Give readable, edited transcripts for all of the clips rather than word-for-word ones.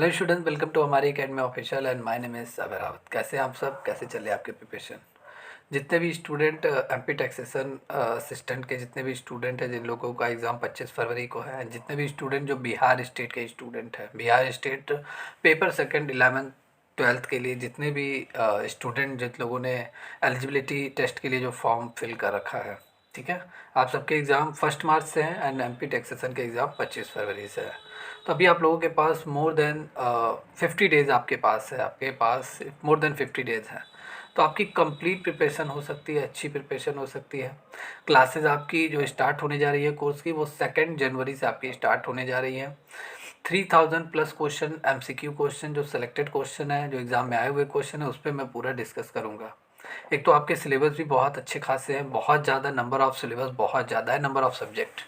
Hello student, welcome to हमारी academy official and my name is Sabir Rawat. कैसे हैं आप सब? कैसे चले आपके प्रिपरेशन? जितने भी स्टूडेंट एमपी टैक्सेशन असिस्टेंट के जितने भी स्टूडेंट हैं, जिन लोगों का एग्ज़ाम 25 फरवरी को है, जितने भी स्टूडेंट जो बिहार स्टेट के स्टूडेंट हैं, Bihar state paper second 11th 12th के लिए जितने भी स्टूडेंट जिन लोगों ने एलिजिबिलिटी टेस्ट के लिए जो फॉर्म फिल कर रखा है, ठीक है, आप सबके एग्ज़ाम 1 मार्च से हैं एंड एमपी टैक्सेशन के एग्ज़ाम 25 फरवरी से है। तो अभी आप लोगों के पास मोर देन 50 डेज़ आपके पास है, आपके पास मोर देन 50 डेज़ है। तो आपकी कंप्लीट प्रिपरेशन हो सकती है, अच्छी प्रिपरेशन हो सकती है। क्लासेस आपकी जो स्टार्ट होने जा रही है कोर्स की, वो 2 जनवरी से आपकी स्टार्ट होने जा रही है। 3000+ क्वेश्चन एमसीक्यू क्वेश्चन, जो सेलेक्टेड क्वेश्चन है, जो एग्ज़ाम में आए हुए क्वेश्चन है, उस पर मैं पूरा डिस्कस करूँगा। एक तो आपके सिलेबस भी बहुत अच्छे खासे हैं, बहुत ज़्यादा नंबर ऑफ़ सिलेबस, बहुत ज़्यादा है नंबर ऑफ़ सब्जेक्ट,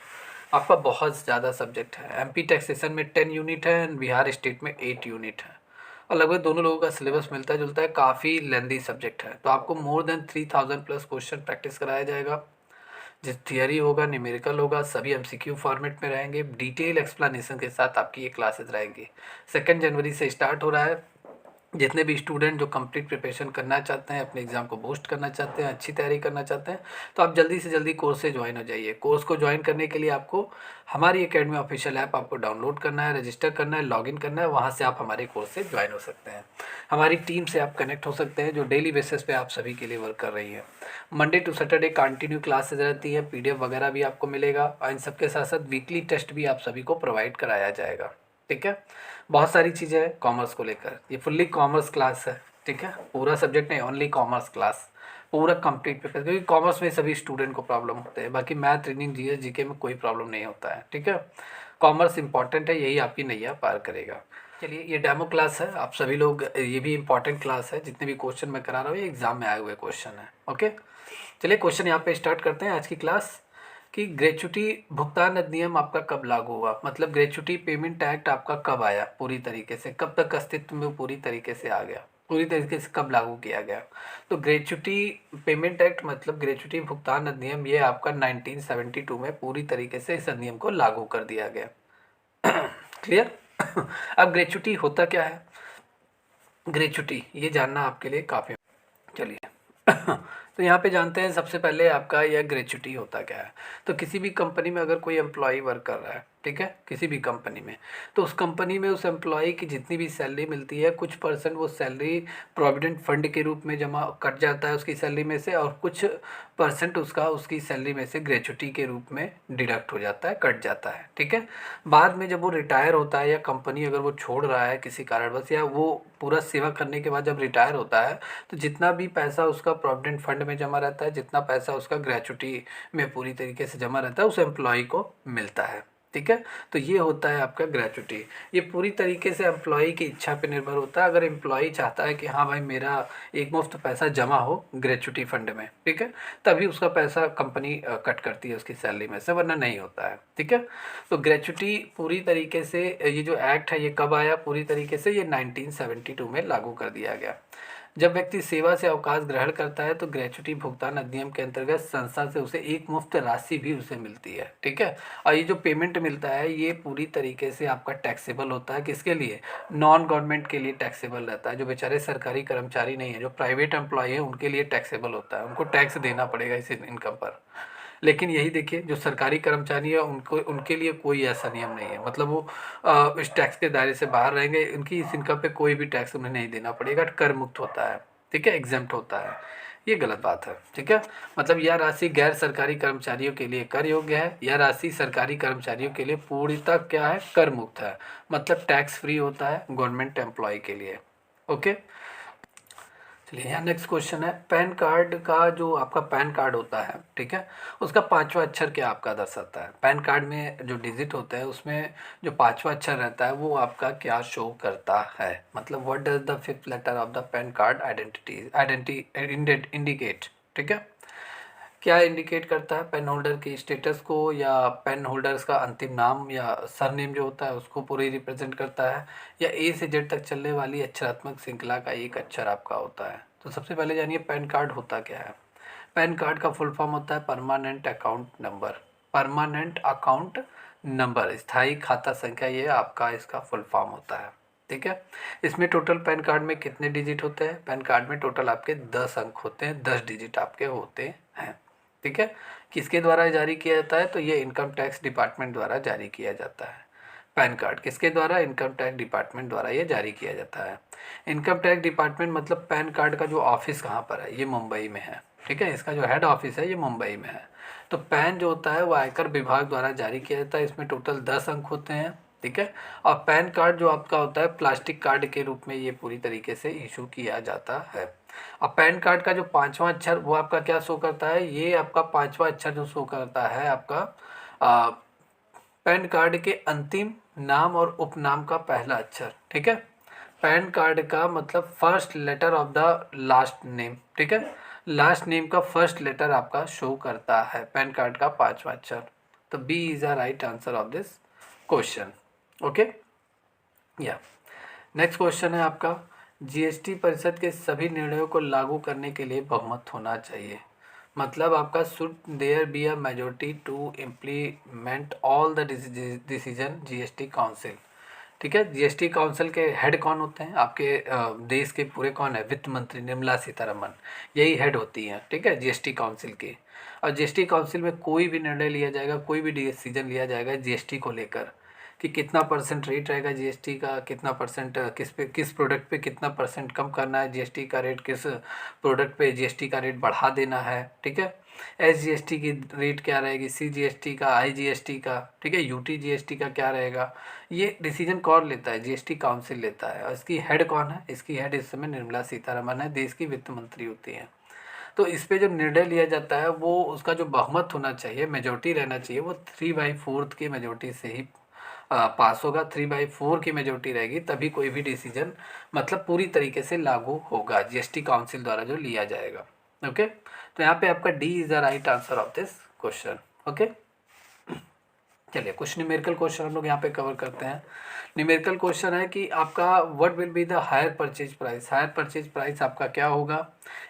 आपका बहुत ज़्यादा सब्जेक्ट है। एमपी टैक्सेशन में 10 यूनिट है एंड बिहार स्टेट में 8 यूनिट है, और लगभग दोनों लोगों का सिलेबस मिलता जुलता है, काफ़ी लेंदी सब्जेक्ट है। तो आपको मोर देन 3000+ क्वेश्चन प्रैक्टिस कराया जाएगा। जिस थियरी होगा, न्यूमेरिकल होगा, सभी एमसीक्यू फॉर्मेट में रहेंगे, डिटेल एक्सप्लेनेशन के साथ आपकी ये क्लासेस रहेंगी। 2 जनवरी से स्टार्ट हो रहा है। जितने भी स्टूडेंट जो कंप्लीट प्रिपरेशन करना चाहते हैं, अपने एग्ज़ाम को बूस्ट करना चाहते हैं, अच्छी तैयारी करना चाहते हैं, तो आप जल्दी से जल्दी कोर्स से ज्वाइन हो जाइए। कोर्स को ज्वाइन करने के लिए आपको हमारी एकेडमी ऑफिशियल ऐप आपको डाउनलोड करना है, रजिस्टर करना है, लॉगिन करना है, वहाँ से आप हमारे कोर्स से ज्वाइन हो सकते हैं। हमारी टीम से आप कनेक्ट हो सकते हैं, जो डेली बेसिस पे आप सभी के लिए वर्क कर रही है। Monday to Saturday continue classes रहती है, पीडीएफ वगैरह भी आपको मिलेगा, और इन सबके साथ साथ वीकली टेस्ट भी आप सभी को प्रोवाइड कराया जाएगा। ठीक है, बहुत सारी चीज़ें हैं कॉमर्स को लेकर, ये फुल्ली कॉमर्स क्लास है। ठीक है, पूरा सब्जेक्ट नहीं, ओनली कॉमर्स क्लास, पूरा कंप्लीट पेपर, क्योंकि कॉमर्स में सभी स्टूडेंट को प्रॉब्लम होते हैं, बाकी मैथ, रीजनिंग, जीएस, जीके में कोई प्रॉब्लम नहीं होता है। ठीक है, कॉमर्स इंपॉर्टेंट है, यही आपकी नैया पार करेगा। चलिए, ये डेमो क्लास है, आप सभी लोग, ये भी इंपॉर्टेंट क्लास है, जितने भी क्वेश्चन मैं करा रहा हूँ ये एग्जाम में आए हुए क्वेश्चन है। ओके, चलिए क्वेश्चन यहाँ पे स्टार्ट करते हैं आज की क्लास। कि ग्रेच्युटी भुगतान अधिनियम आपका कब लागू हुआ, मतलब ग्रेच्युटी पेमेंट एक्ट आपका कब आया, पूरी तरीके से कब तक अस्तित्व में पूरी तरीके से आ गया, पूरी तरीके से कब लागू किया गया। तो ग्रेच्युटी पेमेंट एक्ट मतलब ग्रेच्युटी भुगतान अधिनियम, ये आपका 1972 में पूरी तरीके से इस अधिनियम को लागू कर दिया गया। क्लियर? अब ग्रेच्युटी होता क्या है, ग्रेच्युटी ये जानना आपके लिए काफ़ी, चलिए तो यहाँ पे जानते हैं सबसे पहले आपका यह ग्रेच्युटी होता क्या है। तो किसी भी कंपनी में अगर कोई एम्प्लॉय वर्क कर रहा है, ठीक है, किसी भी कंपनी में, तो उस कंपनी में उस एम्प्लॉय की जितनी भी सैलरी मिलती है, कुछ परसेंट वो सैलरी प्रोविडेंट फंड के रूप में जमा कट जाता है उसकी सैलरी में से, और कुछ परसेंट उसका उसकी सैलरी में से ग्रेच्युटी के रूप में डिडक्ट हो जाता है, कट जाता है। ठीक है, बाद में जब वो रिटायर होता है, या कंपनी अगर वो छोड़ रहा है किसी कारणवश, या वो पूरा सेवा करने के बाद जब रिटायर होता है, तो जितना भी पैसा उसका प्रोविडेंट फंड में जमा रहता है, जितना पैसा उसका ग्रेच्युटी में पूरी तरीके से जमा रहता है, उस एम्प्लॉय को मिलता है। ठीक है, तो ये होता है आपका ग्रेच्युटी। ये पूरी तरीके से एम्प्लॉय की इच्छा पे निर्भर होता है। अगर एम्प्लॉय चाहता है कि हाँ भाई मेरा एक मुफ्त पैसा जमा हो ग्रेच्युटी फंड में, ठीक है, तभी उसका पैसा कंपनी कट करती है उसकी सैलरी में से, वरना नहीं होता है। ठीक है, तो ग्रेच्युटी पूरी तरीके से, ये जो एक्ट है ये कब आया, पूरी तरीके से ये 1972 में लागू कर दिया गया। जब व्यक्ति सेवा से अवकाश ग्रहण करता है, तो ग्रेच्युटी भुगतान अधिनियम के अंतर्गत संस्था से उसे एक मुफ्त राशि भी उसे मिलती है। ठीक है, और ये जो पेमेंट मिलता है ये पूरी तरीके से आपका टैक्सेबल होता है। किसके लिए? नॉन गवर्नमेंट के लिए टैक्सेबल रहता है। जो बेचारे सरकारी कर्मचारी नहीं है, जो प्राइवेट एम्प्लॉय है, उनके लिए टैक्सेबल होता है, उनको टैक्स देना पड़ेगा इस इनकम पर। लेकिन यही देखिए, जो सरकारी कर्मचारी है उनको, उनके लिए कोई ऐसा नियम नहीं है, मतलब वो इस टैक्स के दायरे से बाहर रहेंगे, उनकी इस इनकम पे कोई भी टैक्स उन्हें नहीं देना पड़ेगा, कर मुक्त होता है। ठीक है, एग्जेम्प्ट होता है। ये गलत बात है। ठीक है, मतलब यह राशि गैर सरकारी कर्मचारियों के लिए कर योग्य है, यह राशि सरकारी कर्मचारियों के लिए पूर्णतः क्या है, कर मुक्त है, मतलब टैक्स फ्री होता है गवर्नमेंट एम्प्लॉय के लिए। ओके, चलिए यहाँ नेक्स्ट क्वेश्चन है, पैन कार्ड का जो आपका पैन कार्ड होता है, ठीक है, उसका 5वां अक्षर क्या आपका दर्शाता है। पैन कार्ड में जो डिजिट होते हैं उसमें जो 5वां अक्षर रहता है वो आपका क्या शो करता है, मतलब what does the 5th letter of the PAN card indicate. ठीक है, क्या इंडिकेट करता है, पेन होल्डर की स्टेटस को, या पेन होल्डर्स का अंतिम नाम या सरनेम जो होता है उसको पूरी रिप्रेजेंट करता है, या ए से जेड तक चलने वाली अक्षरात्मक श्रृंखला का एक अक्षर आपका होता है। तो सबसे पहले जानिए पैन कार्ड होता क्या है। पैन कार्ड का फुल फॉर्म होता है permanent account number. Permanent account number, स्थायी खाता संख्या, ये आपका इसका फुल फॉर्म होता है। ठीक है। इसमें टोटल पैन कार्ड में कितने डिजिट होते हैं? पैन कार्ड में टोटल आपके 10 अंक होते हैं, 10 डिजिट आपके होते हैं। ठीक है। किसके द्वारा जारी किया जाता है? तो ये इनकम टैक्स डिपार्टमेंट द्वारा जारी किया जाता है। पैन कार्ड किसके द्वारा? इनकम टैक्स डिपार्टमेंट द्वारा ये जारी किया जाता है। इनकम टैक्स डिपार्टमेंट मतलब पैन कार्ड का जो ऑफिस कहाँ पर है? ये मुंबई में है। ठीक है। इसका जो हेड ऑफिस है ये मुंबई में है। तो पैन जो होता है वो आयकर विभाग द्वारा जारी किया जाता है। इसमें टोटल 10 अंक होते हैं। ठीक है। और पैन कार्ड जो आपका होता है प्लास्टिक कार्ड के रूप में ये पूरी तरीके से इशू किया जाता है। अब पैन कार्ड का जो 5वां अक्षर वो आपका क्या शो करता है? ये आपका 5वां अक्षर जो शो करता है आपका पैन कार्ड के अंतिम नाम और उपनाम का पहला अक्षर। ठीक है। पैन कार्ड का मतलब first letter of the last name. ठीक है। लास्ट नेम का फर्स्ट लेटर आपका शो करता है पैन कार्ड का 5वां अक्षर। तो B is a right answer of this question. Okay. या नेक्स्ट क्वेश्चन है आपका, जीएसटी परिषद के सभी निर्णयों को लागू करने के लिए बहुमत होना चाहिए। मतलब आपका should there be a majority to implement all the decision GST council. ठीक है। जीएसटी काउंसिल के हेड कौन होते हैं? आपके देश के पूरे कौन है? वित्त मंत्री निर्मला सीतारमन, यही हेड होती हैं। ठीक है। जीएसटी काउंसिल की। और जीएसटी काउंसिल में कोई भी निर्णय लिया जाएगा, कोई भी डिसीजन लिया जाएगा जीएसटी को लेकर कि कितना परसेंट रेट रहेगा जीएसटी का, कितना परसेंट किस प्रोडक्ट पे कितना परसेंट कम करना है जीएसटी का रेट, किस प्रोडक्ट पे जीएसटी का रेट बढ़ा देना है। ठीक है। एसजीएसटी की रेट क्या रहेगी, सीजीएसटी का, आईजीएसटी का, ठीक है, यूटी जीएसटी का क्या रहेगा, ये डिसीजन कौन लेता है? जीएसटी काउंसिल लेता है। और इसकी हेड कौन है? इसकी हेड इस समय निर्मला सीतारमन है, देश की वित्त मंत्री होती हैं। तो इस पे जो निर्णय लिया जाता है वो उसका जो बहुमत होना चाहिए, मेजोरिटी रहना चाहिए, वो 3/4 की मेजोरिटी से ही पास होगा। 3/4 की मेजोरिटी रहेगी तभी कोई भी डिसीजन मतलब पूरी तरीके से लागू होगा जीएसटी काउंसिल द्वारा जो लिया जाएगा। ओके। तो यहाँ पे आपका D is the right answer of this question. Okay. चलिए कुछ न्यूमेरिकल क्वेश्चन हम लोग यहाँ पे कवर करते हैं। न्यूमेरिकल क्वेश्चन है कि आपका what will be the higher purchase price. Higher purchase price आपका क्या होगा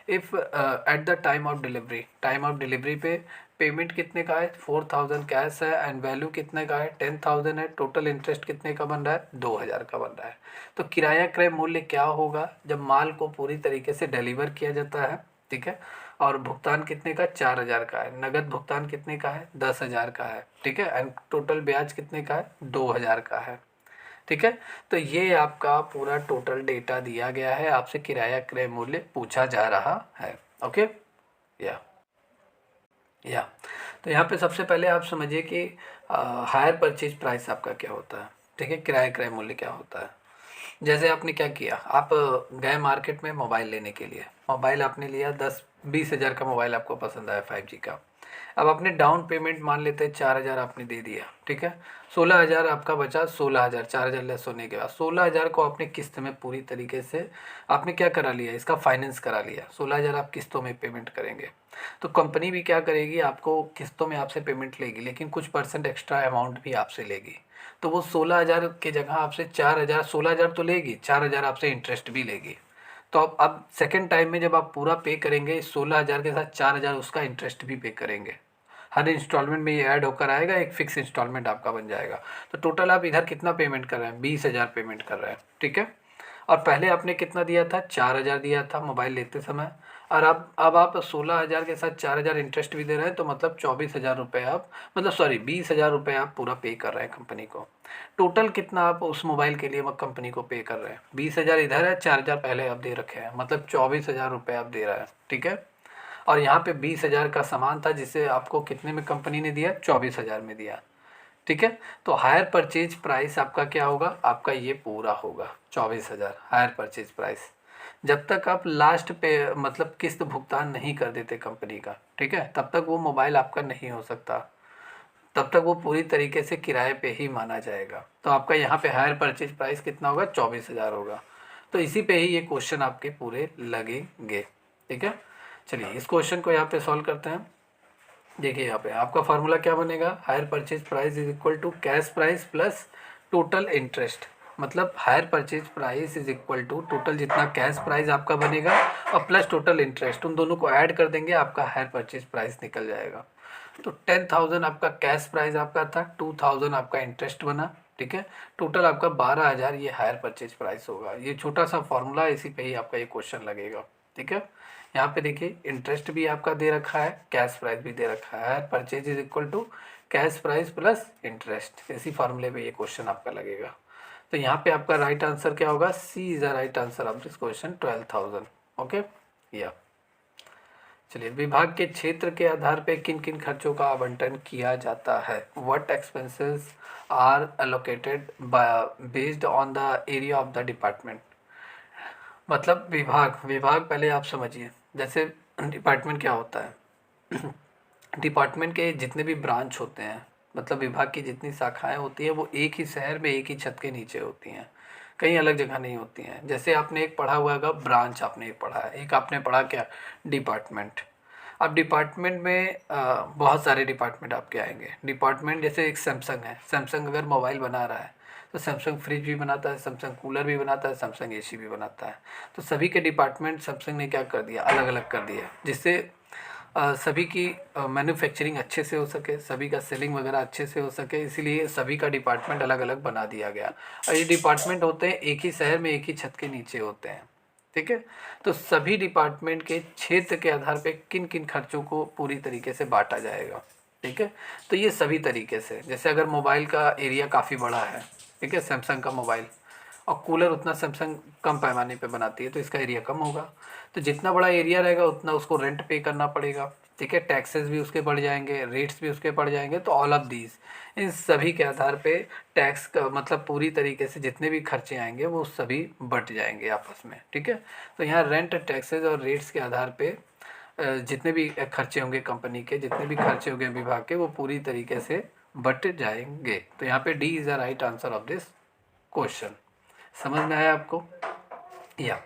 if at the time of delivery. Time of delivery पे पेमेंट कितने का है? 4000 कैश है एंड वैल्यू कितने का है? 10,000 है। टोटल इंटरेस्ट कितने का बन रहा है? 2000 का बन रहा है। तो किराया क्रय मूल्य क्या होगा जब माल को पूरी तरीके से डिलीवर किया जाता है? ठीक है। और भुगतान कितने का? 4000 का है। नगद भुगतान कितने का है? 10,000 का है। ठीक है। एंड टोटल ब्याज कितने का है? 2000 का है। ठीक है। तो ये आपका पूरा टोटल डेटा दिया गया है, आपसे किराया क्रय मूल्य पूछा जा रहा है। ओके। या तो यहाँ पे सबसे पहले आप समझिए कि हायर परचेज प्राइस आपका क्या होता है। ठीक है। किराया क्रय मूल्य क्या होता है? जैसे आपने क्या किया, आप गए मार्केट में मोबाइल लेने के लिए, मोबाइल आपने लिया 10-20 हज़ार का मोबाइल आपको पसंद आया 5G का। अब आपने डाउन पेमेंट मान लेते हैं 4,000 आपने दे दिया। ठीक है। 16,000 आपका बचा। 16,000, 4,000 लेस होने के बाद 16,000 को आपने किस्त में पूरी तरीके से आपने क्या करा लिया? इसका फाइनेंस करा लिया। 16,000 आप किस्तों में पेमेंट करेंगे। तो कंपनी भी क्या करेगी? आपको किस्तों में आपसे पेमेंट लेगी, लेकिन कुछ परसेंट एक्स्ट्रा अमाउंट भी आपसे लेगी। तो वो 16,000 की जगह आपसे 4,000, 16,000 तो लेगी, 4,000 आपसे इंटरेस्ट भी लेगी। तो अब सेकेंड टाइम में जब आप पूरा पे करेंगे 16,000 के साथ 4,000 उसका इंटरेस्ट भी पे करेंगे। हर इंस्टॉलमेंट में ये ऐड होकर आएगा, एक फिक्स इंस्टॉलमेंट आपका बन जाएगा। तो टोटल आप इधर कितना पेमेंट कर रहे हैं? 20,000 पेमेंट कर रहे हैं। ठीक है। और पहले आपने कितना दिया था? 4,000 दिया था मोबाइल लेते समय। और अब आप 16,000 के साथ 4,000 इंटरेस्ट भी दे रहे हैं, तो मतलब 24,000 रुपये आप मतलब सॉरी 20,000 रुपये आप पूरा पे कर रहे हैं कंपनी को। टोटल कितना आप उस मोबाइल के लिए कंपनी को पे कर रहे हैं? 20,000 इधर है, 4,000 पहले आप दे रखे हैं, मतलब 24,000 रुपये आप दे रहे हैं। ठीक है। और यहाँ पे 20,000 का सामान था जिसे आपको कितने में कंपनी ने दिया? 24,000 में दिया। ठीक है। तो हायर परचेज प्राइस आपका क्या होगा? आपका ये पूरा होगा 24,000 हायर परचेज प्राइस, जब तक आप लास्ट पे मतलब किस्त भुगतान नहीं कर देते कंपनी का। ठीक है। तब तक वो मोबाइल आपका नहीं हो सकता, तब तक वो पूरी तरीके से किराए पे ही माना जाएगा। तो आपका यहाँ पे हायर परचेज प्राइस कितना होगा? 24,000 होगा। तो इसी पे ही ये क्वेश्चन आपके पूरे लगेंगे। ठीक है। चलिए इस क्वेश्चन को यहाँ पे सॉल्व करते हैं। देखिए यहाँ पे आपका फार्मूला क्या बनेगा? Hire purchase price is equal to cash price plus total interest. मतलब hire purchase price is equal to total जितना कैश प्राइस आपका बनेगा और प्लस टोटल इंटरेस्ट, उन दोनों को ऐड कर देंगे, आपका हायर परचेज प्राइस निकल जाएगा। तो 10,000 आपका कैश प्राइस आपका था, 2,000 आपका इंटरेस्ट बना। ठीक है। टोटल आपका 12,000 ये हायर परचेज प्राइस होगा। ये छोटा सा फॉर्मूला है, इसी पे ही आपका ये क्वेश्चन लगेगा। ठीक है। यहाँ पे देखिए इंटरेस्ट भी आपका दे रखा है, कैश प्राइस भी दे रखा है। Hire purchase is equal to cash price plus interest, इसी फार्मूले पे ये क्वेश्चन आपका लगेगा। तो यहाँ पे आपका राइट आंसर क्या होगा? C is the right answer of this question, 12,000। Okay या चलिए, विभाग के क्षेत्र के आधार पे किन किन खर्चों का आवंटन किया जाता है? What expenses are allocated based on the area of the department. मतलब विभाग, विभाग पहले आप समझिए, जैसे डिपार्टमेंट क्या होता है? डिपार्टमेंट के जितने भी ब्रांच होते हैं, मतलब विभाग की जितनी शाखाएं होती हैं, वो एक ही शहर में एक ही छत के नीचे होती हैं, कहीं अलग जगह नहीं होती हैं। जैसे आपने एक पढ़ा हुआ होगा ब्रांच, आपने एक पढ़ा है, एक आपने पढ़ा क्या? डिपार्टमेंट। अब डिपार्टमेंट में बहुत सारे डिपार्टमेंट आपके आएंगे। डिपार्टमेंट जैसे एक सैमसंग है, सैमसंग अगर मोबाइल बना रहा है तो सैमसंग फ्रिज भी बनाता है, सैमसंग कूलर भी बनाता है, सैमसंग एसी भी बनाता है। तो सभी के डिपार्टमेंट सैमसंग ने क्या कर दिया? अलग अलग कर दिया, जिससे सभी की मैन्युफैक्चरिंग अच्छे से हो सके, सभी का सेलिंग वगैरह अच्छे से हो सके, इसीलिए सभी का डिपार्टमेंट अलग अलग बना दिया गया। और ये डिपार्टमेंट होते हैं एक ही शहर में एक ही छत के नीचे होते हैं। ठीक है। तो सभी डिपार्टमेंट के क्षेत्र के आधार पे किन किन खर्चों को पूरी तरीके से बांटा जाएगा। ठीक है। तो ये सभी तरीके से, जैसे अगर मोबाइल का एरिया काफ़ी बड़ा है, ठीक है, सैमसंग का मोबाइल, और कूलर उतना सैमसंग कम पैमाने पे बनाती है तो इसका एरिया कम होगा। तो जितना बड़ा एरिया रहेगा उतना उसको रेंट पे करना पड़ेगा। ठीक है। टैक्सेस भी उसके बढ़ जाएंगे, रेट्स भी उसके बढ़ जाएंगे। तो ऑल ऑफ दीज, इन सभी के आधार पे टैक्स का मतलब पूरी तरीके से जितने भी खर्चे आएंगे वो सभी बट जाएंगे आपस में। ठीक है। तो यहाँ रेंट, टैक्सेस और रेट्स के आधार पे जितने भी खर्चे होंगे कंपनी के, जितने भी खर्चे होंगे विभाग के, वो पूरी तरीके से बट जाएंगे। तो यहाँ पे D is the right answer of this question. समझ में आया आपको? या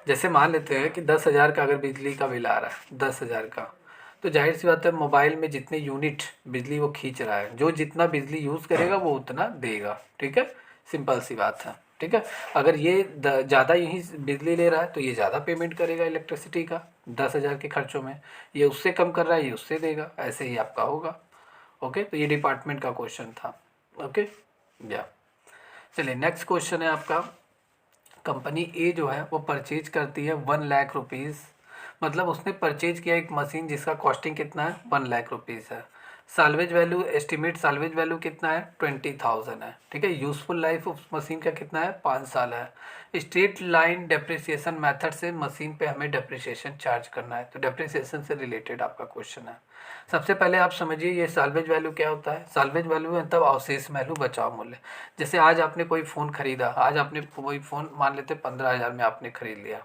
जैसे मान लेते हैं कि 10,000 का अगर बिजली का बिल आ रहा है, 10,000 का, तो जाहिर सी बात है मोबाइल में जितने यूनिट बिजली वो खींच रहा है, जो जितना बिजली यूज़ करेगा वो उतना देगा। ठीक है। सिंपल सी बात है। ठीक है। अगर ये ज़्यादा यही बिजली ले रहा है तो ये ज़्यादा पेमेंट करेगा इलेक्ट्रिसिटी का 10,000 के खर्चों में। ये उससे कम कर रहा है, ये उससे देगा, ऐसे ही आपका होगा। ओके। तो ये डिपार्टमेंट का क्वेश्चन था। ओके या चलिए, नेक्स्ट क्वेश्चन है आपका। कंपनी ए जो है वो परचेज करती है 1,00,000 रुपीज़, मतलब उसने परचेज किया एक मशीन जिसका कॉस्टिंग कितना है? 1,00,000 रुपीज़ है। Salvage value, estimate salvage value कितना है? 20,000 है। ठीक है। यूज़फुल लाइफ उस मशीन का कितना है? 5 साल है। स्ट्रेट लाइन डेप्रिसिएशन मेथड से मशीन पे हमें डेप्रिसिएशन चार्ज करना है। तो डेप्रिसिएशन से रिलेटेड आपका क्वेश्चन है। सबसे पहले आप समझिए ये साल्वेज वैल्यू क्या होता है। साल्वेज वैल्यू मतलब अवशेष वैल्यू, बचाव मूल्य। जैसे आज आपने कोई फ़ोन खरीदा, आज आपने कोई फ़ोन मान लेते 15,000 में आपने खरीद लिया।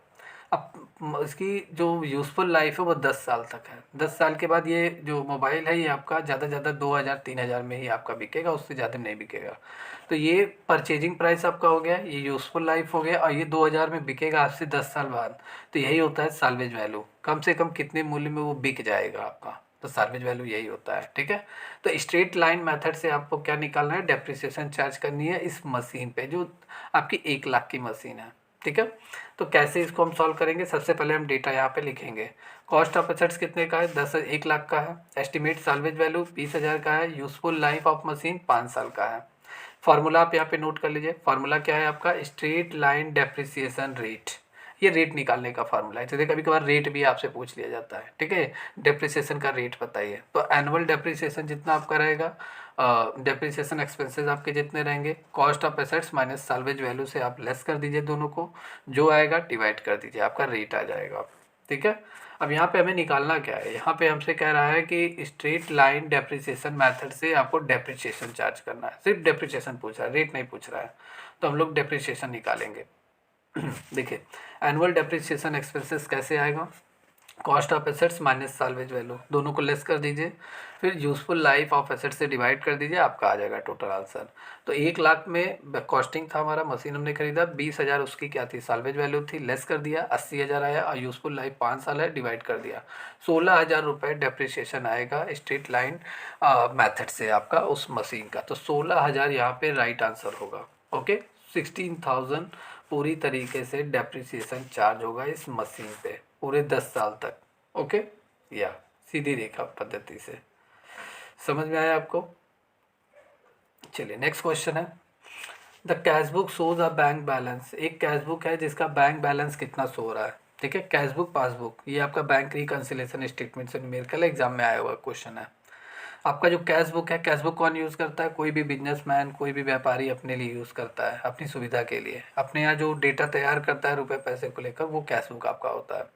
अब इसकी जो यूज़फुल लाइफ है वो 10 साल तक है। 10 साल के बाद ये जो मोबाइल है ये आपका ज़्यादा से ज़्यादा 2,000-3,000 में ही आपका बिकेगा, उससे ज़्यादा नहीं बिकेगा। तो ये परचेजिंग प्राइस आपका हो गया, ये यूज़फुल लाइफ हो गया, और ये 2,000 में बिकेगा आज से 10 साल बाद। तो यही होता है साल्वेज वैल्यू, कम से कम कितने मूल्य में वो बिक जाएगा आपका। तो साल्वेज वैल्यू यही होता है। ठीक है। तो स्ट्रेट लाइन मेथड से आपको क्या निकालना है? डेप्रिसिएशन चार्ज करनी है इस मशीन पे जो आपकी 1,00,000 की मशीन है। ठीक है। तो कैसे इसको हम सॉल्व करेंगे? सबसे पहले हम डेटा यहाँ पे लिखेंगे। कॉस्ट ऑफ एसेट्स कितने का है? 1,00,000 का है। एस्टिमेट साल्वेज वैल्यू 20,000 का है। यूजफुल लाइफ ऑफ मशीन 5 साल का है। फार्मूला आप यहाँ पे नोट कर लीजिए। फार्मूला क्या है आपका? Straight line depreciation rate. ये रेट निकालने का फार्मूला है। जैसे कभी कभार रेट भी आपसे पूछ लिया जाता है। ठीक है। डेप्रिसिएशन का रेट बताइए। तो एनुअल डेप्रिसिएशन जितना आपका रहेगा, डेप्रिसिएशन एक्सपेंसेस आपके जितने रहेंगे, cost of assets minus salvage value से आप लेस कर दीजिए दोनों को, जो आएगा डिवाइड कर दीजिए, आपका रेट आ जाएगा। ठीक है। अब यहाँ पे हमें निकालना क्या है? यहाँ पे हमसे कह रहा है कि स्ट्रेट लाइन डेप्रिसिएशन मेथड से आपको डेप्रिसिएशन चार्ज करना है। सिर्फ डेप्रिसिएशन पूछ रहा है, रेट नहीं पूछ रहा है। तो हम लोग डेप्रिसिएशन निकालेंगे। देखिए, एनुअल डेप्रिसिएशन एक्सपेंसेस कैसे आएगा? Cost of assets minus salvage value, दोनों को लेस कर दीजिए, फिर यूजफुल लाइफ ऑफ एसेट्स से डिवाइड कर दीजिए, आपका आ जाएगा टोटल आंसर। तो 1,00,000 में कॉस्टिंग था हमारा, मशीन हमने खरीदा, 20,000 उसकी क्या थी? साल्वेज वैल्यू थी, लेस कर दिया, 80,000 आया, और यूजफुल लाइफ 5 साल है, डिवाइड कर दिया, 16,000 रुपये डेप्रिसिएशन आएगा स्ट्रेट लाइन मैथड से आपका उस मशीन का। तो 16,000 यहाँ पे राइट आंसर होगा। ओके। 16,000 पूरी तरीके से डेप्रिसिएशन चार्ज होगा इस मशीन पे पूरे 10 साल तक। ओके या सीधी रेखा पद्धति से। समझ में आया आपको? चलिए, नेक्स्ट क्वेश्चन है। The cash book shows a bank balance, एक कैश बुक है जिसका बैंक बैलेंस कितना शो हो रहा है। ठीक है, कैश बुक पासबुक ये आपका बैंक रिकन्सिलेशन स्टेटमेंट से न्यूमेरिकल एग्जाम में आया हुआ क्वेश्चन है। आपका जो कैश बुक है, कैश बुक कौन यूज़ करता है? कोई भी बिजनेसमैन, कोई भी व्यापारी अपने लिए यूज़ करता है, अपनी सुविधा के लिए। अपने यहाँ जो डेटा तैयार करता है रुपए पैसे को लेकर, वो कैश बुक आपका होता है।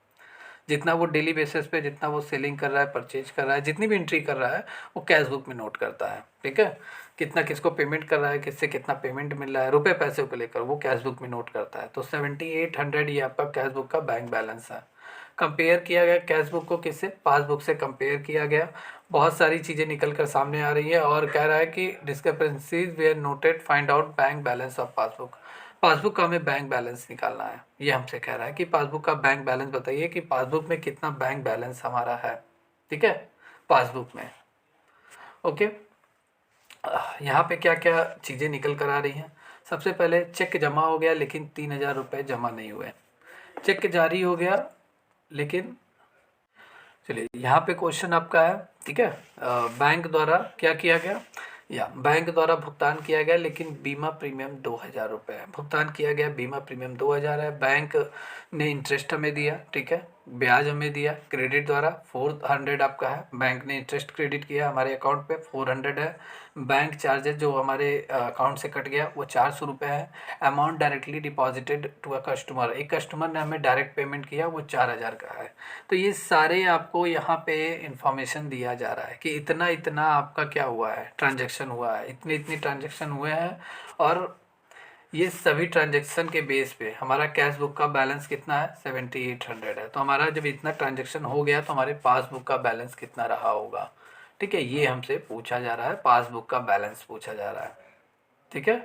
जितना वो डेली बेसिस पे जितना वो सेलिंग कर रहा है, परचेज कर रहा है, जितनी भी एंट्री कर रहा है वो कैश बुक में नोट करता है। ठीक है, कितना किसको पेमेंट कर रहा है, किससे कितना पेमेंट मिल रहा है, रुपए पैसे को लेकर वो कैश बुक में नोट करता है। तो 7800 ये आपका कैश बुक का बैंक बैलेंस है। कंपेयर किया गया कैश बुक को किससे? पासबुक से कंपेयर किया गया। बहुत सारी चीज़ें निकल कर सामने आ रही है और कह रहा है कि discrepancies were noted, find out bank balance of passbook. Passbook का हमें बैंक बैलेंस निकालना है। ये हमसे कह रहा है कि पासबुक का बैंक बैलेंस बताइए कि पासबुक में कितना बैंक बैलेंस हमारा है। ठीक है, पासबुक में। ओके, यहाँ पे क्या क्या चीज़ें निकल कर आ रही हैं। सबसे पहले चेक जमा हो गया लेकिन 3000 रुपये जमा नहीं हुए। चेक जारी हो गया लेकिन, चलिए यहाँ पे क्वेश्चन आपका है। ठीक है, बैंक द्वारा क्या किया गया, या बैंक द्वारा भुगतान किया गया लेकिन बीमा प्रीमियम 2000 रुपये है। भुगतान किया गया, बीमा प्रीमियम 2000 है। बैंक ने इंटरेस्ट हमें दिया, ठीक है, ब्याज हमें दिया क्रेडिट द्वारा 400 आपका है। बैंक ने इंटरेस्ट क्रेडिट किया हमारे अकाउंट पे 400 है। बैंक चार्जेस जो हमारे अकाउंट से कट गया वो 400 रुपये है। Amount directly deposited to a customer, एक कस्टमर ने हमें डायरेक्ट पेमेंट किया वो 4000 का है। तो ये सारे आपको यहाँ पे इंफॉर्मेशन दिया जा रहा है कि इतना इतना आपका क्या हुआ है, ट्रांजैक्शन हुआ है, इतने इतने ट्रांजैक्शन हुए हैं। और ये सभी ट्रांजैक्शन के बेस पे हमारा कैश बुक का बैलेंस कितना है? 7800 है। तो हमारा जब इतना ट्रांजैक्शन हो गया तो हमारे पासबुक का बैलेंस कितना रहा होगा। ठीक है, ये हमसे पूछा जा रहा है, पासबुक का बैलेंस पूछा जा रहा है। ठीक है,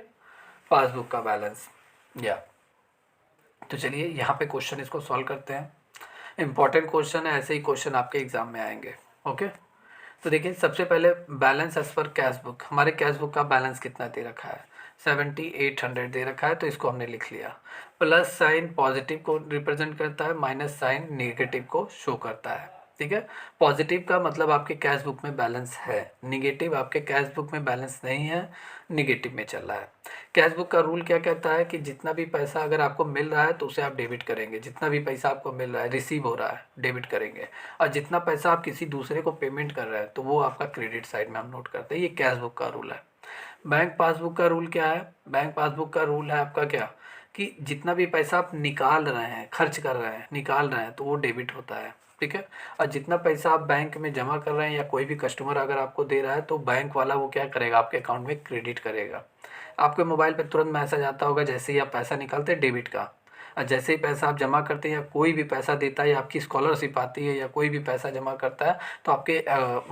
पासबुक का बैलेंस। या तो चलिए यहाँ पे क्वेश्चन इसको सॉल्व करते हैं। इंपॉर्टेंट क्वेश्चन है, ऐसे ही क्वेश्चन आपके एग्जाम में आएंगे। ओके, तो देखिए सबसे पहले balance as per cash book, हमारे कैश बुक का बैलेंस कितना दे रखा है? 7800 दे रखा है, तो इसको हमने लिख लिया। प्लस साइन पॉजिटिव को रिप्रेजेंट करता है, माइनस साइन नेगेटिव को शो करता है। ठीक है, पॉजिटिव का मतलब आपके कैश बुक में बैलेंस है, निगेटिव आपके कैश बुक में बैलेंस नहीं है, निगेटिव में चल रहा है। कैश बुक का रूल क्या कहता है कि जितना भी पैसा अगर आपको मिल रहा है तो उसे आप डेबिट करेंगे, जितना भी पैसा आपको मिल रहा है, रिसीव हो रहा है, डेबिट करेंगे। और जितना पैसा आप किसी दूसरे को पेमेंट कर रहे हैं तो वो आपका क्रेडिट साइड में हम नोट करते हैं। ये कैश बुक का रूल है। बैंक पासबुक का रूल क्या है? बैंक पासबुक का रूल है आपका क्या, कि जितना भी पैसा आप निकाल रहे हैं, खर्च कर रहे हैं, निकाल रहे हैं, तो वो डेबिट होता है। ठीक है, और जितना पैसा आप बैंक में जमा कर रहे हैं या कोई भी कस्टमर अगर आपको दे रहा है तो बैंक वाला वो क्या करेगा, आपके अकाउंट में क्रेडिट करेगा। आपके मोबाइल पर तुरंत मैसेज आता होगा जैसे ही आप पैसा निकालते हैं, डेबिट का। और जैसे ही पैसा आप जमा करते हैं या कोई भी पैसा देता है या आपकी स्कॉलरशिप आती है या कोई भी पैसा जमा करता है तो आपके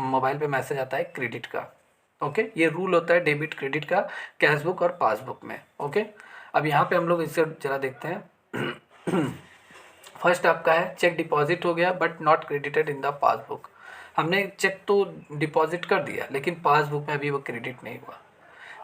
मोबाइल पे मैसेज आता है क्रेडिट का। ओके, ये रूल होता है डेबिट क्रेडिट का कैश बुक और पासबुक में। ओके, अब यहाँ पे हम लोग इसे जरा देखते हैं। फर्स्ट आपका है चेक डिपॉजिट हो गया but not credited in the passbook. हमने चेक तो डिपॉजिट कर दिया लेकिन पासबुक में अभी वो क्रेडिट नहीं हुआ।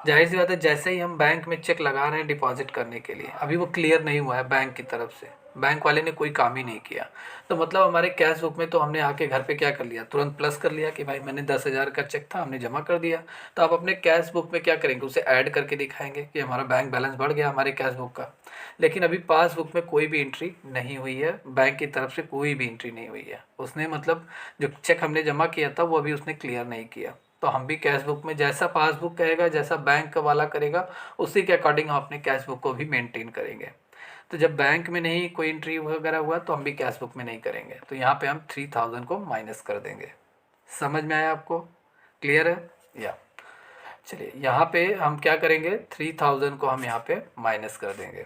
जाहिर सी बात है, जैसे ही हम बैंक में चेक लगा रहे हैं डिपॉजिट करने के लिए, अभी वो क्लियर नहीं हुआ है बैंक की तरफ से, बैंक वाले ने कोई काम ही नहीं किया। तो मतलब हमारे कैश बुक में तो हमने आके घर पे क्या कर लिया, तुरंत प्लस कर लिया कि भाई मैंने 10,000 का चेक था, हमने जमा कर दिया। तो आप अपने कैश बुक में क्या करेंगे, उसे ऐड करके दिखाएंगे कि हमारा बैंक बैलेंस बढ़ गया हमारे कैश बुक का। लेकिन अभी पासबुक में कोई भी एंट्री नहीं हुई है, बैंक की तरफ से कोई भी एंट्री नहीं हुई है। उसने मतलब जो चेक हमने जमा किया था वो अभी उसने क्लियर नहीं किया। तो हम भी कैश बुक में जैसा पासबुक कहेगा, जैसा बैंक वाला करेगा, उसी के अकॉर्डिंग हम अपने कैश बुक को भी मेंटेन करेंगे। तो जब बैंक में नहीं कोई एंट्री वगैरह हुआ तो हम भी कैश बुक में नहीं करेंगे। तो यहाँ पे हम 3000 को माइनस कर देंगे। समझ में आया आपको? क्लियर है? या चलिए यहाँ पे हम क्या करेंगे, 3000 को हम यहाँ पे माइनस कर देंगे।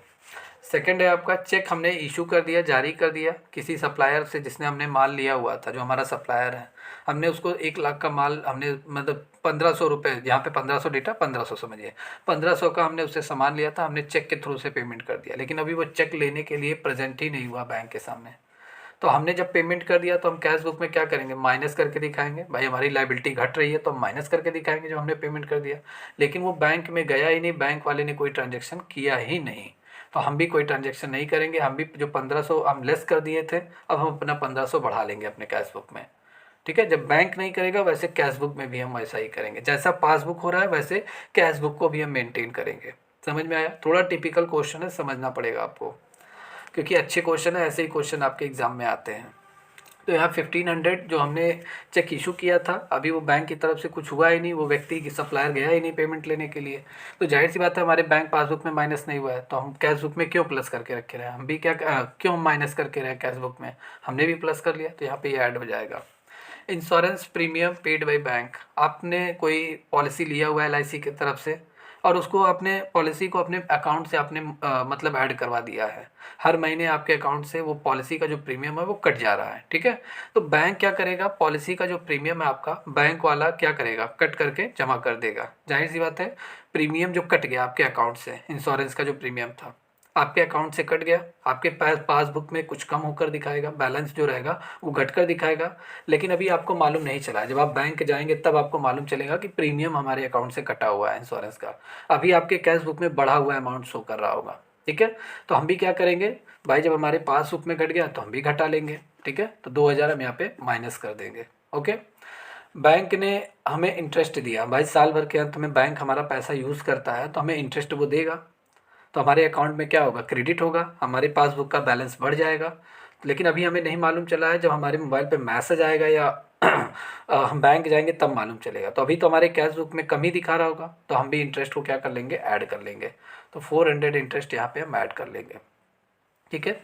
सेकंड है आपका चेक हमने इशू कर दिया, जारी कर दिया किसी सप्लायर से जिसने हमने माल लिया हुआ था, जो हमारा सप्लायर है। हमने उसको 1 लाख का माल हमने मतलब 1500 रुपये, यहाँ पे 1500 डेटा 1500 समझिए, 1500 का हमने उससे सामान लिया था, हमने चेक के थ्रू से पेमेंट कर दिया। लेकिन अभी वो चेक लेने के लिए प्रेजेंट ही नहीं हुआ बैंक के सामने। तो हमने जब पेमेंट कर दिया तो हम कैश बुक में क्या करेंगे, माइनस करके दिखाएंगे। भाई हमारी लाइबिलिटी घट रही है तो हम माइनस करके दिखाएंगे जो हमने पेमेंट कर दिया। लेकिन वो बैंक में गया ही नहीं, बैंक वाले ने कोई ट्रांजेक्शन किया ही नहीं। तो हम भी कोई ट्रांजेक्शन नहीं करेंगे। हम भी जो 1500 हम लेस कर दिए थे, अब हम अपना 1500 बढ़ा लेंगे अपने कैश बुक में। ठीक है, जब बैंक नहीं करेगा वैसे कैश बुक में भी हम वैसा ही करेंगे, जैसा पासबुक हो रहा है वैसे कैश बुक को भी हम मेंटेन करेंगे। समझ में आया? थोड़ा टिपिकल क्वेश्चन है, समझना पड़ेगा आपको, क्योंकि अच्छे क्वेश्चन है, ऐसे ही क्वेश्चन आपके एग्जाम में आते हैं। तो यहाँ 1500 जो हमने चेक इशू किया था, अभी वो बैंक की तरफ से कुछ हुआ ही नहीं, वो व्यक्ति की सप्लायर गया ही नहीं पेमेंट लेने के लिए, तो जाहिर सी बात है हमारे बैंक पासबुक में माइनस नहीं हुआ है, तो हम कैश बुक में क्यों प्लस करके रखे रहे हैं, हम भी क्या क्यों माइनस करके रहे कैश बुक में, हमने भी प्लस कर लिया, तो यहाँ पे ये ऐड हो जाएगा। Insurance premium paid by bank, आपने कोई पॉलिसी लिया हुआ है एलआईसी की तरफ से, और उसको अपने पॉलिसी को अपने अकाउंट से आपने मतलब ऐड करवा दिया है, हर महीने आपके अकाउंट से वो पॉलिसी का जो प्रीमियम है वो कट जा रहा है, ठीक है। तो बैंक क्या करेगा, पॉलिसी का जो प्रीमियम है आपका बैंक वाला क्या करेगा, कट करके जमा कर देगा। जाहिर सी बात है, प्रीमियम जो कट गया आपके अकाउंट से, इंश्योरेंस का जो प्रीमियम था आपके अकाउंट से कट गया, आपके पासबुक में कुछ कम होकर दिखाएगा, बैलेंस जो रहेगा वो घटकर दिखाएगा, लेकिन अभी आपको मालूम नहीं चला है। जब आप बैंक जाएंगे तब आपको मालूम चलेगा कि प्रीमियम हमारे अकाउंट से कटा हुआ है इंश्योरेंस का, अभी आपके कैश बुक में बढ़ा हुआ अमाउंट शो कर रहा होगा, ठीक है। तो हम भी क्या करेंगे भाई, जब हमारे पासबुक में घट गया तो हम भी घटा लेंगे, ठीक है। तो 2000 हम यहाँ पे माइनस कर देंगे, ओके। बैंक ने हमें इंटरेस्ट दिया भाई, साल भर के अंत में बैंक हमारा पैसा यूज़ करता है तो हमें इंटरेस्ट वो देगा, तो हमारे अकाउंट में क्या होगा, क्रेडिट होगा, हमारे पासबुक का बैलेंस बढ़ जाएगा। लेकिन अभी हमें नहीं मालूम चला है, जब हमारे मोबाइल पे मैसेज आएगा या हम बैंक जाएंगे तब मालूम चलेगा। तो अभी तो हमारे कैश बुक में कम ही दिखा रहा होगा, तो हम भी इंटरेस्ट को क्या कर लेंगे, ऐड कर लेंगे। तो 400 इंटरेस्ट यहाँ पे हम ऐड कर लेंगे, ठीक है।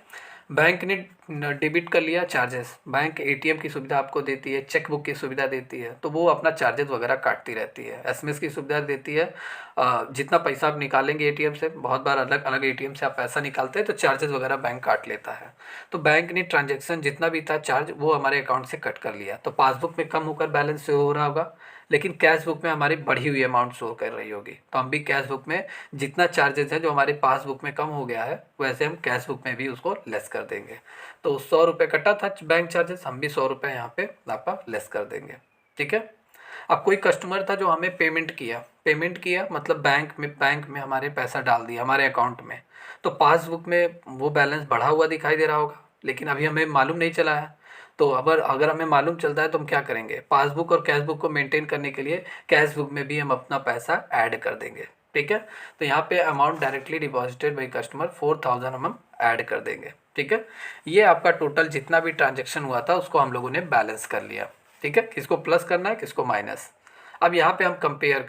बैंक ने डेबिट कर लिया चार्जेस, बैंक एटीएम की सुविधा आपको देती है, चेक बुक की सुविधा देती है, तो वो अपना चार्जेस वगैरह काटती रहती है, एसएमएस की सुविधा देती है। जितना पैसा आप निकालेंगे एटीएम से, बहुत बार अलग अलग एटीएम से आप पैसा निकालते हैं तो चार्जेस वगैरह बैंक काट लेता है। तो बैंक ने ट्रांजैक्शन जितना भी था चार्ज वो हमारे अकाउंट से कट कर लिया, तो पासबुक में कम होकर बैलेंस शो हो रहा होगा, लेकिन कैश बुक में हमारी बढ़ी हुई अमाउंट शो कर रही होगी। तो हम भी कैश बुक में जितना चार्जेस है जो हमारे पासबुक में कम हो गया है, वैसे हम कैश बुक में भी उसको लेस कर देंगे। तो 100 रुपये कटा था बैंक चार्जेस, हम भी 100 रुपये यहाँ पे आपका लेस कर देंगे, ठीक है। अब कोई कस्टमर था जो हमें पेमेंट किया मतलब बैंक में हमारे पैसा डाल दिया हमारे अकाउंट में, तो पासबुक में वो बैलेंस बढ़ा हुआ दिखाई दे रहा होगा, लेकिन अभी हमें मालूम नहीं चला है। तो अगर हमें मालूम चलता है तो हम क्या करेंगे, पासबुक और कैश बुक को मेंटेन करने के लिए कैश बुक में भी हम अपना पैसा ऐड कर देंगे, ठीक है। तो यहाँ पे amount directly deposited by customer 4000 हम ऐड कर देंगे, ठीक है। ये आपका टोटल जितना भी ट्रांजेक्शन हुआ था उसको हम लोगों ने बैलेंस कर लिया, ठीक है। किसको प्लस करना है, किसको माइनस। अब यहाँ पे हम कंपेयर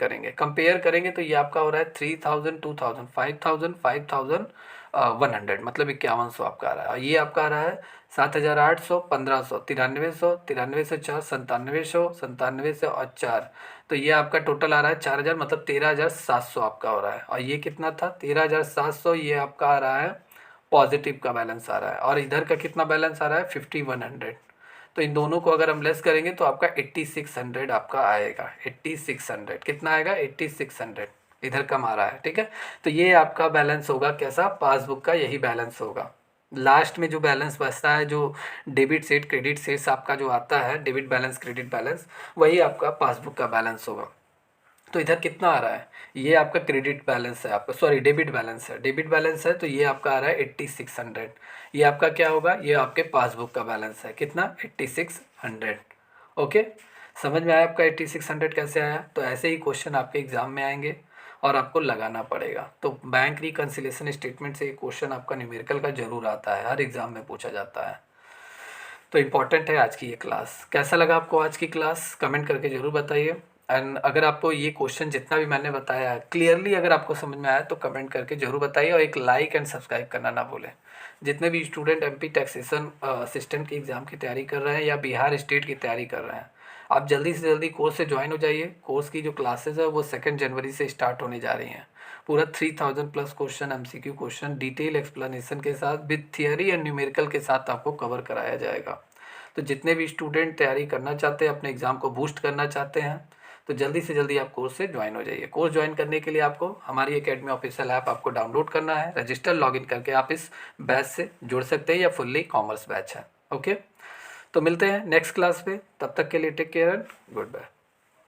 करेंगे तो ये आपका हो रहा है 3000, 2000, 5000, 5100, मतलब 5100 आपका आ रहा है, और ये आपका आ रहा है 7800, 1500, 9300, 9300 4, 9700, 9700 और 4, तो ये आपका टोटल आ रहा है 4000, मतलब 13700 आपका हो रहा है। और ये कितना था, 13700, ये आपका आ रहा है पॉजिटिव का बैलेंस आ रहा है, और इधर का कितना बैलेंस आ रहा है 5100। तो इन दोनों को अगर हम लेस करेंगे तो आपका 8600 आपका आएगा, 8600 कितना आएगा, 8600 इधर कम आ रहा है, ठीक है। तो ये आपका बैलेंस होगा कैसा, पासबुक का यही बैलेंस होगा। लास्ट में जो बैलेंस बचता है, जो डेबिट सेट क्रेडिट सेट्स आपका जो आता है, डेबिट बैलेंस क्रेडिट बैलेंस, वही आपका पासबुक का बैलेंस होगा। तो इधर कितना आ रहा है, ये आपका क्रेडिट बैलेंस है, आपका सॉरी डेबिट बैलेंस है, तो ये आपका आ रहा है 8600। ये आपका क्या होगा, ये आपके पासबुक का बैलेंस है, कितना, 8600, ओके। समझ में आया आपका 8600 कैसे आया। तो ऐसे ही क्वेश्चन आपके एग्जाम में आएंगे और आपको लगाना पड़ेगा। तो बैंक रिकन्सिलेशन स्टेटमेंट से क्वेश्चन आपका न्यूमेरिकल का जरूर आता है, हर एग्जाम में पूछा जाता है। तो इम्पॉर्टेंट है आज की ये क्लास। कैसा लगा आपको आज की क्लास, कमेंट करके ज़रूर बताइए। एंड अगर आपको ये क्वेश्चन जितना भी मैंने बताया है क्लियरली अगर आपको समझ में आया तो कमेंट करके ज़रूर बताइए, और एक लाइक एंड सब्सक्राइब करना ना भूलें। जितने भी स्टूडेंट एमपी टैक्सेशन असिस्टेंट की एग्ज़ाम की तैयारी कर रहे हैं या बिहार स्टेट की तैयारी कर रहे हैं, आप जल्दी से जल्दी कोर्स से ज्वाइन हो जाइए। कोर्स की जो क्लासेज है वो 2 जनवरी से स्टार्ट होने जा रही हैं। पूरा 3000 plus question, MCQ question, detail explanation के साथ विद थियरी एंड न्यूमेरिकल के साथ आपको कवर कराया जाएगा। तो जितने भी स्टूडेंट तैयारी करना चाहते हैं, अपने एग्ज़ाम को बूस्ट करना चाहते हैं, तो जल्दी से जल्दी आप कोर्स से ज्वाइन हो जाइए। कोर्स ज्वाइन करने के लिए आपको हमारी एकेडमी ऑफिशियल ऐप आपको डाउनलोड करना है, रजिस्टर लॉगिन करके आप इस बैच से जुड़ सकते हैं, या फुल्ली कॉमर्स बैच है, ओके। तो मिलते हैं नेक्स्ट क्लास पे, तब तक के लिए take care and good bye.